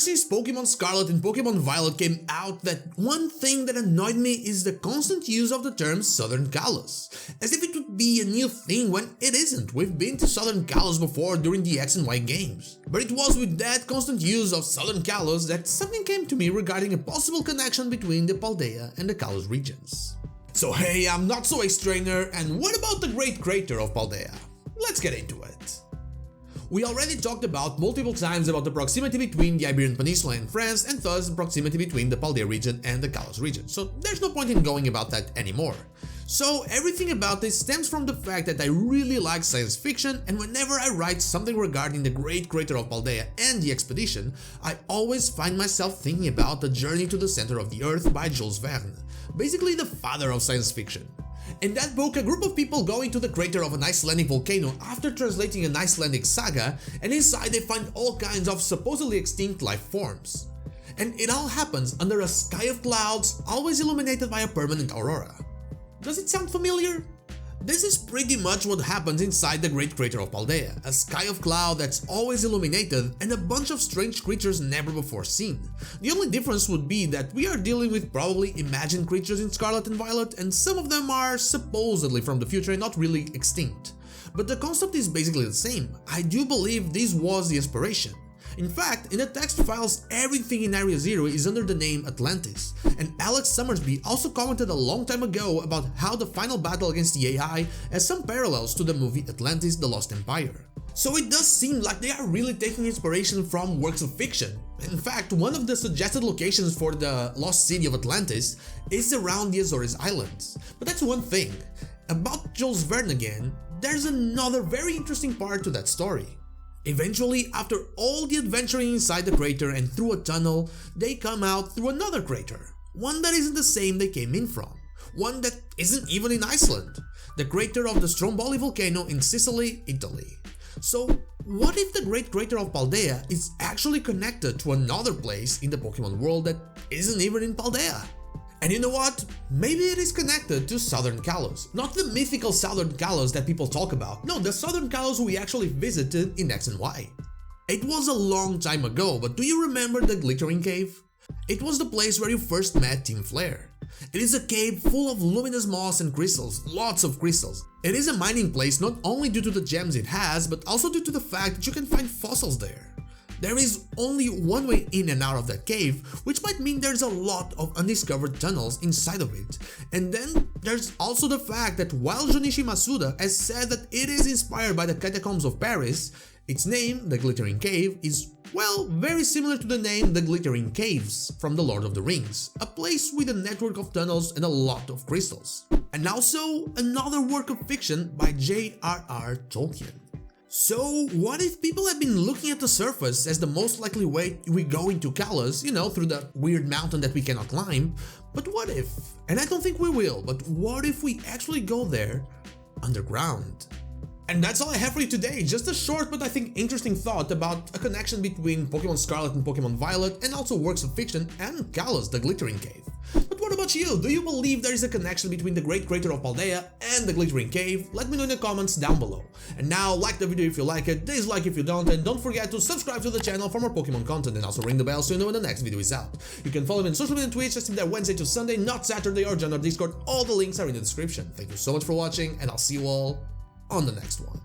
since Pokémon Scarlet and Pokémon Violet came out that one thing that annoyed me is the constant use of the term Southern Kalos, as if it would be a new thing when it isn't. We've been to Southern Kalos before during the X and Y games. But it was with that constant use of Southern Kalos that something came to me regarding a possible connection between the Paldea and the Kalos regions. So hey, I'm not so X-Trainer, and what about the Great Crater of Paldea? Let's get into it. We already talked about multiple times about the proximity between the Iberian Peninsula and France, and thus the proximity between the Paldea region and the Kalos region, so there's no point in going about that anymore. So everything about this stems from the fact that I really like science fiction, and whenever I write something regarding the Great Crater of Paldea and the expedition, I always find myself thinking about The Journey to the Center of the Earth by Jules Verne, basically the father of science fiction. In that book, a group of people go into the crater of an Icelandic volcano after translating an Icelandic saga, and inside they find all kinds of supposedly extinct life forms. And it all happens under a sky of clouds, always illuminated by a permanent aurora. Does it sound familiar? This is pretty much what happens inside the Great Crater of Paldea, a sky of cloud that's always illuminated and a bunch of strange creatures never before seen. The only difference would be that we are dealing with probably imagined creatures in Scarlet and Violet, and some of them are supposedly from the future and not really extinct. But the concept is basically the same. I do believe this was the inspiration. In fact, in the text files, everything in Area Zero is under the name Atlantis, and Alex Summersby also commented a long time ago about how the final battle against the AI has some parallels to the movie Atlantis: The Lost Empire. So it does seem like they are really taking inspiration from works of fiction. In fact, one of the suggested locations for the lost city of Atlantis is around the Azores Islands. But that's one thing. About Jules Verne again, there's another very interesting part to that story. Eventually, after all the adventuring inside the crater and through a tunnel, they come out through another crater, one that isn't the same they came in from, one that isn't even in Iceland, the crater of the Stromboli volcano in Sicily, Italy. So what if the Great Crater of Paldea is actually connected to another place in the Pokemon world that isn't even in Paldea? And you know what? Maybe it is connected to Southern Kalos. Not the mythical Southern Kalos that people talk about. No, the Southern Kalos we actually visited in X and Y. It was a long time ago, but do you remember the Glittering Cave? It was the place where you first met Team Flare. It is a cave full of luminous moss and crystals, lots of crystals. It is a mining place not only due to the gems it has, but also due to the fact that you can find fossils there. There is only one way in and out of that cave, which might mean there's a lot of undiscovered tunnels inside of it. And then there's also the fact that while Junichi Masuda has said that it is inspired by the catacombs of Paris, its name, the Glittering Cave, is, well, very similar to the name the Glittering Caves from The Lord of the Rings, a place with a network of tunnels and a lot of crystals. And also another work of fiction by J.R.R. Tolkien. So what if people have been looking at the surface as the most likely way we go into Kalos, you know, through the weird mountain that we cannot climb, but what if, and I don't think we will, but what if we actually go there underground? And that's all I have for you today, just a short but I think interesting thought about a connection between Pokémon Scarlet and Pokémon Violet, and also works of fiction and Kalos, the Glittering Cave. But what about you? Do you believe there is a connection between the Great Crater of Paldea and the Glittering Cave? Let me know in the comments down below. And now, like the video if you like it, dislike if you don't, and don't forget to subscribe to the channel for more Pokemon content, and also ring the bell so you know when the next video is out. You can follow me on social media and Twitch, I stream there Wednesday to Sunday, not Saturday, or join our Discord. All the links are in the description. Thank you so much for watching, and I'll see you all on the next one.